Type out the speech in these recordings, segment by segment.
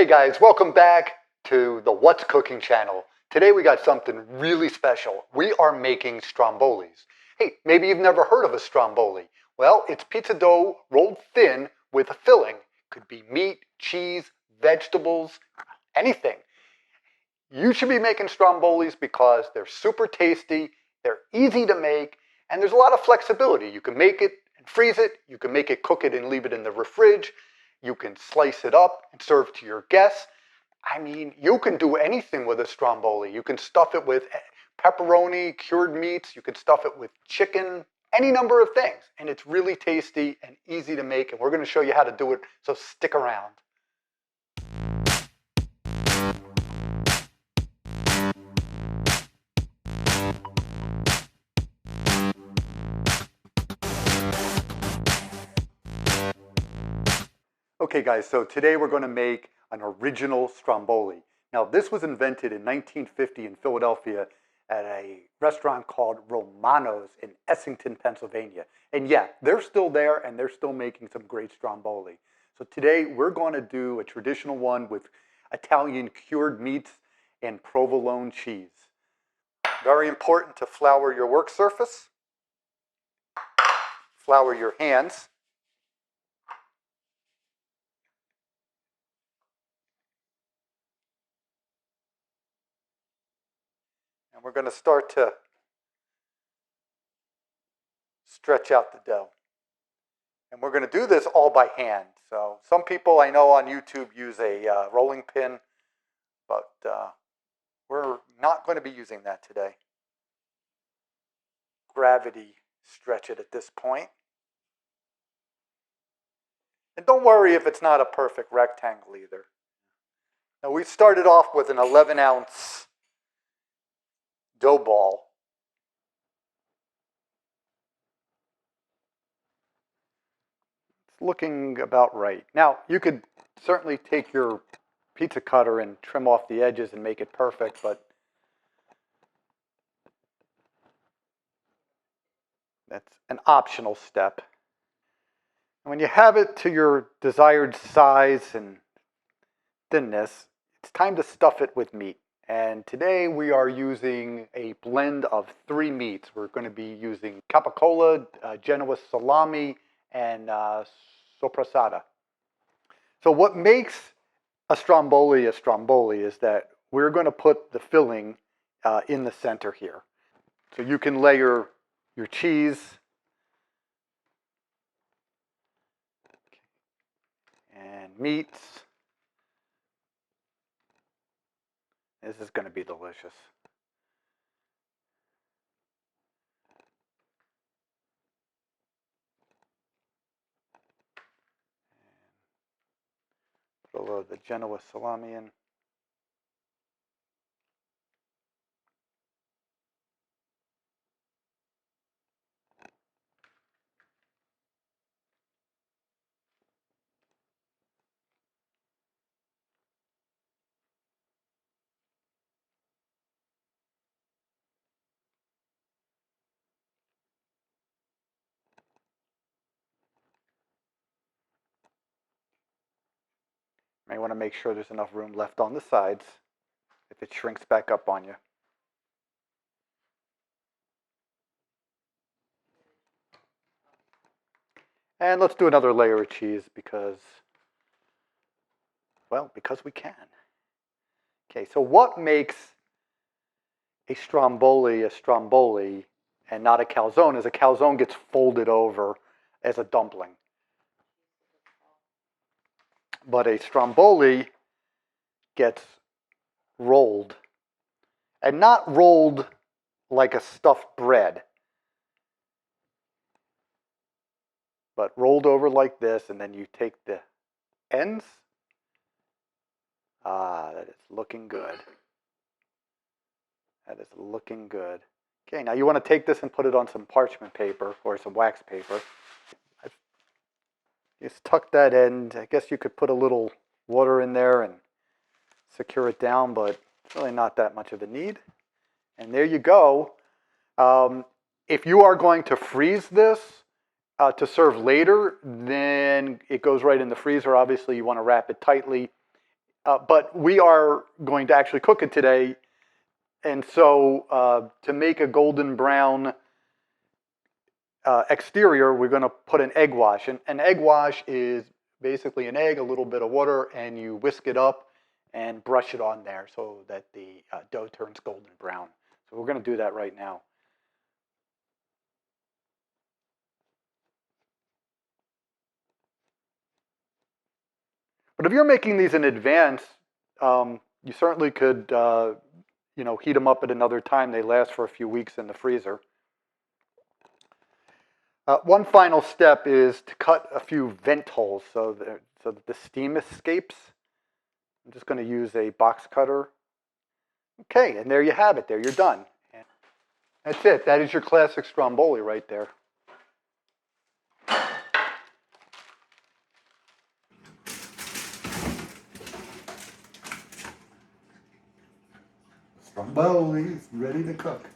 Hey guys, welcome back to the What's Cooking channel. Today we got something really special. We are making strombolis. Hey, maybe you've never heard of a stromboli. Well, it's pizza dough rolled thin with a filling. Could be meat, cheese, vegetables, anything. You should be making strombolis because they're super tasty, they're easy to make, and there's a lot of flexibility. You can make it and freeze it, you can make it, cook it, and leave it in the fridge. You can slice it up and serve to your guests. I mean, you can do anything with a stromboli. You can stuff it with pepperoni, cured meats. You can stuff it with chicken, any number of things. And it's really tasty and easy to make. And we're going to show you how to do it, so stick around. Okay guys, so today we're going to make an original stromboli. Now this was invented in 1950 in Philadelphia at a restaurant called Romano's in Essington, Pennsylvania. And yeah, they're still there and they're still making some great stromboli. So today we're going to do a traditional one with Italian cured meats and provolone cheese. Very important to flour your work surface, flour your hands. And we're going to start to stretch out the dough. And we're going to do this all by hand. So some people I know on YouTube use a rolling pin, but we're not going to be using that today. Gravity stretch it at this point. And don't worry if it's not a perfect rectangle either. Now we started off with an 11-ounce dough ball. It's looking about right. Now you could certainly take your pizza cutter and trim off the edges and make it perfect, but that's an optional step. And when you have it to your desired size and thinness, it's time to stuff it with meat. And today we are using a blend of 3 meats. We're going to be using capicola, Genoa salami, and sopressata. So what makes a stromboli is that we're going to put the filling in the center here. So you can layer your cheese and meats. This is going to be delicious. Put a little of the Genoa salami in. You want to make sure there's enough room left on the sides if it shrinks back up on you. And let's do another layer of cheese because we can. Okay, so what makes a stromboli and not a calzone is a calzone gets folded over as a dumpling. But a stromboli gets rolled, and not rolled like a stuffed bread, but rolled over like this, and then you take the ends. That is looking good. That is looking good. Okay, now you want to take this and put it on some parchment paper or some wax paper. Just tuck that end. I guess you could put a little water in there and secure it down, but it's really not that much of a need. And there you go. If you are going to freeze this to serve later, then it goes right in the freezer. Obviously, you want to wrap it tightly. But we are going to actually cook it today. And so to make a golden brown exterior, we're going to put an egg wash. And an egg wash is basically an egg, a little bit of water, and you whisk it up and brush it on there so that the dough turns golden brown. So we're going to do that right now. But if you're making these in advance, you certainly could, heat them up at another time. They last for a few weeks in the freezer. One final step is to cut a few vent holes so that the steam escapes. I'm just going to use a box cutter. Okay, and there you have it. There, you're done. And that's it. That is your classic Stromboli right there. Stromboli is ready to cook.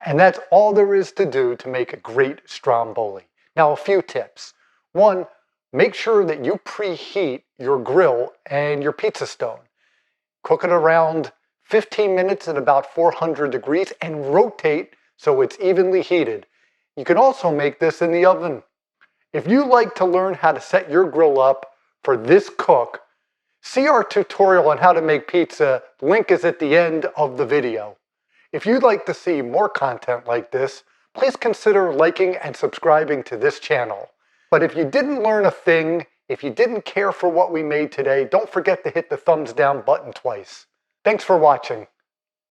And that's all there is to do to make a great Stromboli. Now, a few tips. One, make sure that you preheat your grill and your pizza stone. Cook it around 15 minutes at about 400 degrees and rotate so it's evenly heated. You can also make this in the oven. If you like to learn how to set your grill up for this cook, see our tutorial on how to make pizza. Link is at the end of the video. If you'd like to see more content like this, please consider liking and subscribing to this channel. But if you didn't learn a thing, if you didn't care for what we made today, don't forget to hit the thumbs down button twice. Thanks for watching.